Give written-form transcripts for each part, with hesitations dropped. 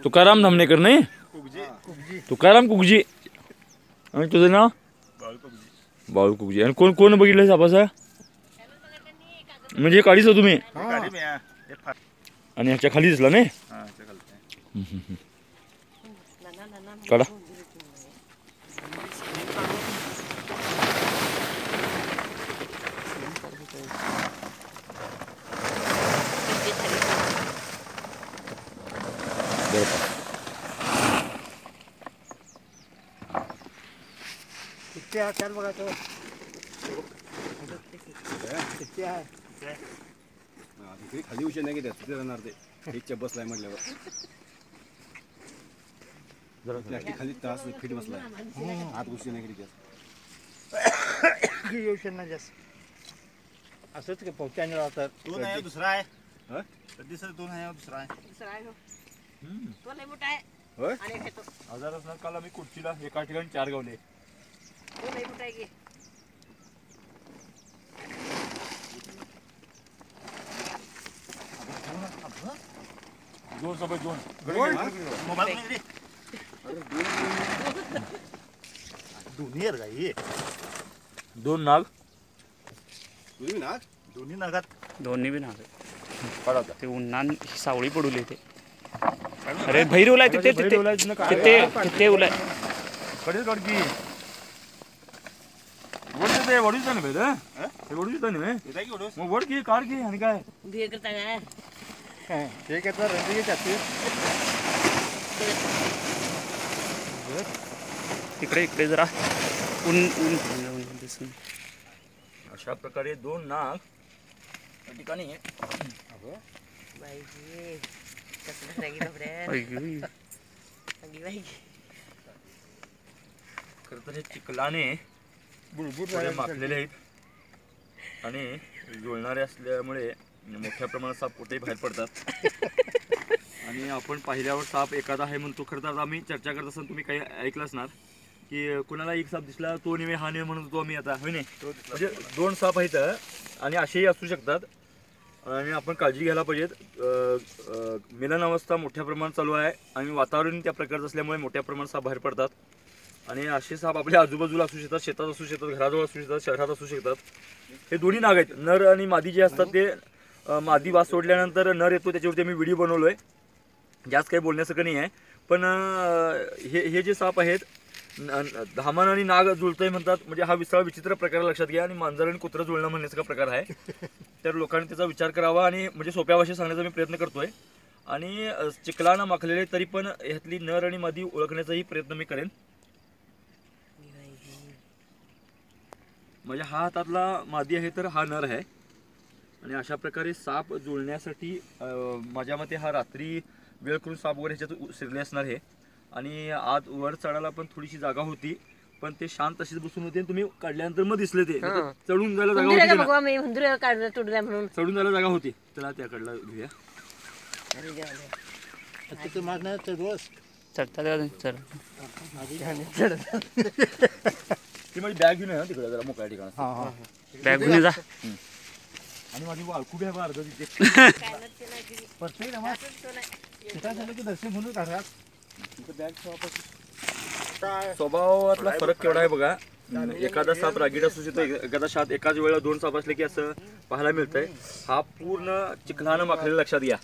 तुकाराम धामणेकर नाही? तुकाराम कुगजी. आणि तुझं नाव? बाळू कुगजी. आणि कोण कोण बघितलं सापाचा? म्हणजे काढीच तुम्ही आणि ह्याच्या खाली दिसला नाही? काढा. खाली उशीर नाही घेतात तिथे राहणार ते एक बसलाय म्हटल्यावर प्लॅस्टिक खाली तास फिट बसलाय आत उशीर नाही घेतात नाही जास्त असंच की पोक्याने राहतात. दोन आहे दुसरा आहे दिसत दोन आहे दुसरा आहे तो लय मोठा आहे आणि खातो. हजार असणार काल आम्ही कुर्चीला एका ठिकाणी 4 गावले. तो लय मोठा आहे की. दोन सोबत दोन मोबाईल दोन्ही गाई दोन नाग दोन्ही नागात दोन्ही बी नाग ते उन्हान सावळी पडूली ते. अरे भैर उलाय तिथे तिथे तिथे उलाय कडेच काढकी वडूच ते वडूच नाही भेट ते वडूच नाही मग वड की काढ की आणि काय बिये करता काय हे घेतलं रंगी जाते इकडे इकडे जरा ऊन ऊन दिसून. अशा प्रकारे दोन नाग या ठिकाणी बाई कसं रागी डबऱ्या बाई खरं तर हे चिखलाने बुळबुळ माखलेले आहेत आणि जुळणारे असल्यामुळे मोठ्या प्रमाणात साप कुठेही बाहेर पडतात. आणि आपण पाहिल्यावर साप एखादा आहे म्हणतो. खरं तर आम्ही चर्चा करत असताना तुम्ही काही ऐकलं असणार की कुणाला एक साप दिसला तो निवे हा निवे म्हणत होतो आम्ही आता होय नाही. म्हणजे दोन साप आहेत आणि असेही असू शकतात आणि आपण काळजी घ्यायला पाहिजेत. मिलन अवस्था मोठ्या प्रमाणात चालू आहे आणि वातावरण त्या प्रकारचं असल्यामुळे मोठ्या प्रमाणात साप बाहेर पडतात. आणि असे साप आपल्या आजूबाजूला असू शकतात, शेतात असू शकतात, घराजवळ असू शकतात, शहरात असू शकतात. हे दोन्ही नाग आहेत. नर आणि मादी जे असतात ते मादी वास सोडल्यानंतर नर येतो त्याच्यावरती आम्ही व्हिडिओ बनवलो आहे. जास्त काही बोलण्यासारखं नाही आहे. पण हे जे साप आहेत धामण आणि नाग जुळतंय म्हणतात. म्हणजे हा विचित्र प्रकार लक्षात घ्या. आणि मांजर आणि कुत्रं जुळणं म्हणण्याचा प्रकार आहे. तर लोकांनी त्याचा विचार करावा आणि म्हणजे सोप्या भाषेत सांगण्याचा मी प्रयत्न करतोय. आणि चिखलानं माखलेले तरी पण ह्यातली नर आणि मादी ओळखण्याचाही प्रयत्न मी करेन. म्हणजे हा हातातला मादी आहे तर हा नर आहे. आणि अशा प्रकारे साप जुळण्यासाठी माझ्या मते हा रात्री वेळ करून साप वगैरे ह्याच्यात शिरले असणार आहे. आणि आज वर चढायला पण थोडीशी जागा होती पण ते शांत अशीच बसून होते. तुम्ही काढल्यानंतर मग दिसले ते चढून जायला जागा होती. चढून जायला जागा होती. चला त्याकडला घेऊया. ती माझी बॅग घेऊन आहे तिकडे जरा मोकळ्या ठिकाणी बॅग घेऊन जा. आणि माझी वाळकू बॅग अर्ध तिथे दर्शन म्हणून काढा. स्वभावातला फरक केवढा आहे बघा. एखादा साप रागीट असू शकतो, एखादा साप एकाच वेळेला दोन साप असले की असं पाहायला मिळतंय. हा पूर्ण चिखलानं माखलेला लक्षात घ्या.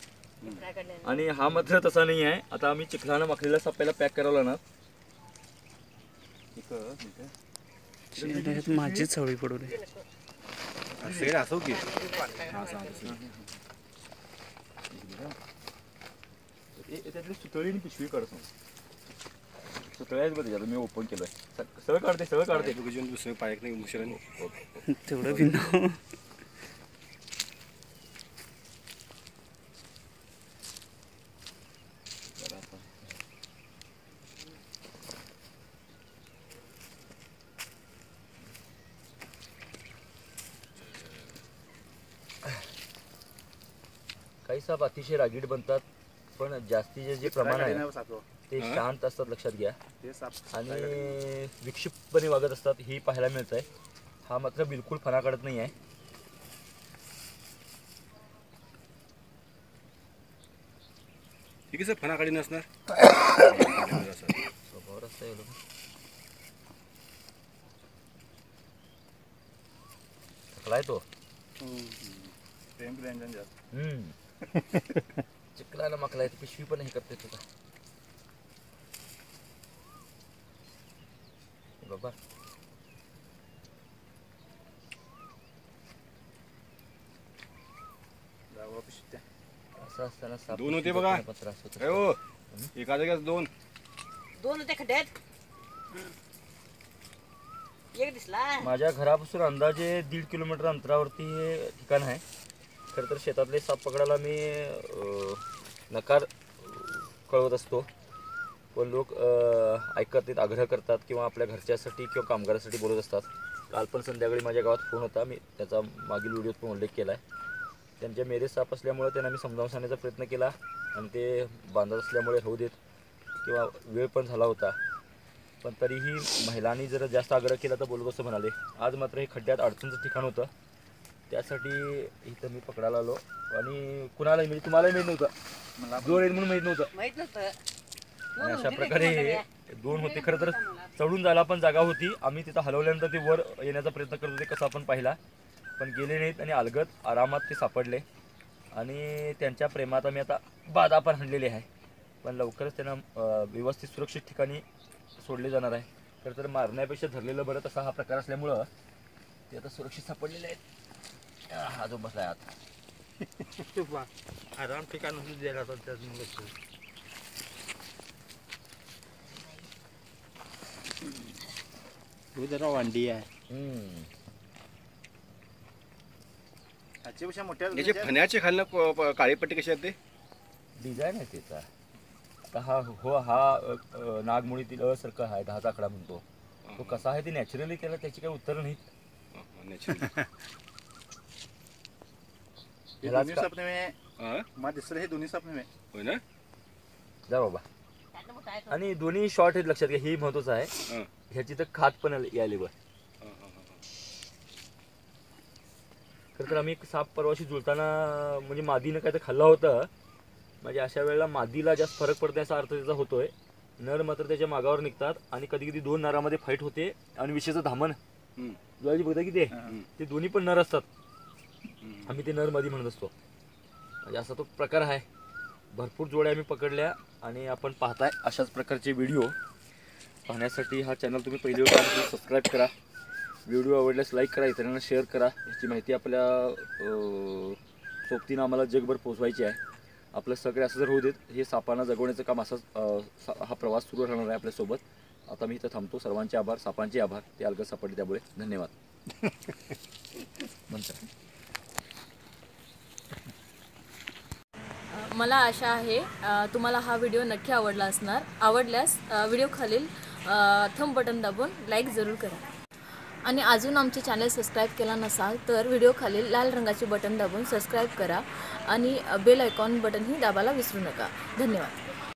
आणि हा मात्र तसा नाही आहे. आता आम्ही चिखलानं माखलेला साप पहिला पॅक करावला ना माझी सवळी पडू नये. असो की त्यातली सुतळी आणि पिशवी काढतो. सुतळ्या आहेत बघ त्याच्यात मी ओपन केलंय. सगळं काढते सगळं काढते. दुसरं पायक नाही उशिरा तेवढं भिन्न काही साप अतिशय रागीट बनतात पण जास्तीचे जे प्रमाण आहे ते शांत असतात लक्षात घ्या. आणि विक्षिप्तपणे वागत असतात ही पाहायला मिळत आहे. हा मात्र बिलकुल फणा काढत नाही आहे. हे कसं फणाखाली नसणार स्वभावावर असं आहे लोक. थकलाय तो. चिखलाला मकलाय पिशवी पण हे करते तुझा बाबा. असं असताना साप दोन होते पिशवी बघा. पण त्रास होतो. काय हो एका जाग्यात 2 दोन होते खड्ड्यात. एक दिसला. माझ्या घरापासून अंदाजे 1.5 किलोमीटर अंतरावरती हे ठिकाण आहे. खरं तर शेतातले साप पकडायला मी नकार कळवत असतो, पण लोक ऐकत नाहीत, आग्रह करतात किंवा आपल्या घरच्यासाठी किंवा कामगारासाठी बोलत असतात. काल पण संध्याकाळी माझ्या गावात फोन होता, मी त्याचा मागील व्हिडिओत पण उल्लेख केला आहे. त्यांच्या मेरे साप असल्यामुळे त्यांना मी समजावून सांगण्याचा प्रयत्न केला आणि ते बांधत असल्यामुळे होऊ देत किंवा वेळ पण झाला होता, पण तरीही महिलांनी जर जास्त आग्रह केला तर बोलू असं म्हणाले. आज मात्र हे खड्ड्यात अडचणचं ठिकाण होतं, त्यासाठी इथं मी पकडायला आलो. आणि कुणालाही म्हणजे तुम्हालाही माहीत नव्हतं, जोर येईल म्हणून माहीत नव्हतं. माहित नव्हतं. आणि अशा प्रकारे 2 होते. खरं तर चढून जायला पण जागा होती. आम्ही तिथं हलवल्यानंतर ते वर येण्याचा प्रयत्न करत होते, कसं आपण पाहिला, पण गेले नाहीत आणि अलगद आरामात ते सापडले. आणि त्यांच्या प्रेमात आम्ही आता बाधा पण हाणलेली आहे, पण लवकरच त्यांना व्यवस्थित सुरक्षित ठिकाणी सोडले जाणार आहे. खरं तर मारण्यापेक्षा धरलेलं बरं तसा हा प्रकार असल्यामुळं ते आता सुरक्षित सापडलेले आहेत. हा जो बसला आहे आता आराम ठिकाण द्यायला त्याच मुलं. जरा वांडी आहे. ह्याच्यापेक्षा मोठ्या याचे फण्याचे खालनं काळी पट्टी कशी आहे ते डिझाईन आहे त्याचा. आता हा नागमोडीतील सारखा आहे, 10चा आकडा म्हणतो. तो कसा आहे ते नॅचरली केला, त्याची काही उत्तर नाहीत. दोन्ही सपने में मला दिसलं हे दोन्ही सपने में होय ना. जा बाबा. त्यातलं मोठं आहे तो. आणि दोन्ही शॉर्ट आहेत, लक्षात घ्या, हे महत्वाचं आहे. ह्याची तर खात पण यायली बघ. खरं तर आम्ही एक साप परवाशी जुळताना म्हणजे मादीनं काय तर खाल्ला होता. म्हणजे अशा वेळेला मादीला जास्त फरक पडतो याचा अर्थ त्याचा होतोय. नर मात्र त्याच्या मागावर निघतात आणि कधी कधी 2 नरामध्ये फाईट होते. आणि विशेषतः धामण जुळाची बघता की ते दोन्ही पण नर असतात. आम्ही ते नर मादी म्हणत असतो. म्हणजे असा तो प्रकार आहे. भरपूर जोड्या आम्ही पकडल्या आणि आपण पाहताय अशाच प्रकारचे व्हिडिओ पाहण्यासाठी हा चॅनल तुम्ही पहिली वेळ सबस्क्राईब करा. व्हिडिओ आवडल्यास लाईक करा, इतरांना शेअर करा. याची माहिती आपल्या सोबतीनं आम्हाला जगभर पोचवायची आहे. आपलं सगळे असं जर होऊ देत, हे सापांना जगवण्याचं काम असंच हा प्रवास सुरू राहणार आहे आपल्यासोबत. आता मी इथं थांबतो. सर्वांचे आभार, सापांचे आभार. ते अलगद सापडले त्यामुळे धन्यवाद. म्हणतात मला आशा आहे तुम्हाला हा व्हिडिओ नक्की आवडला असणार. आवडल्यास व्हिडिओ खालील थंब बटन दाबून लाईक जरूर करा. आणि अजून आमचे चॅनल सबस्क्राईब केला नसाल तर व्हिडिओ खालील लाल रंगाचे बटन दाबून सबस्क्राईब करा आणि बेल आयकॉन बटनही दाबायला विसरू नका. धन्यवाद.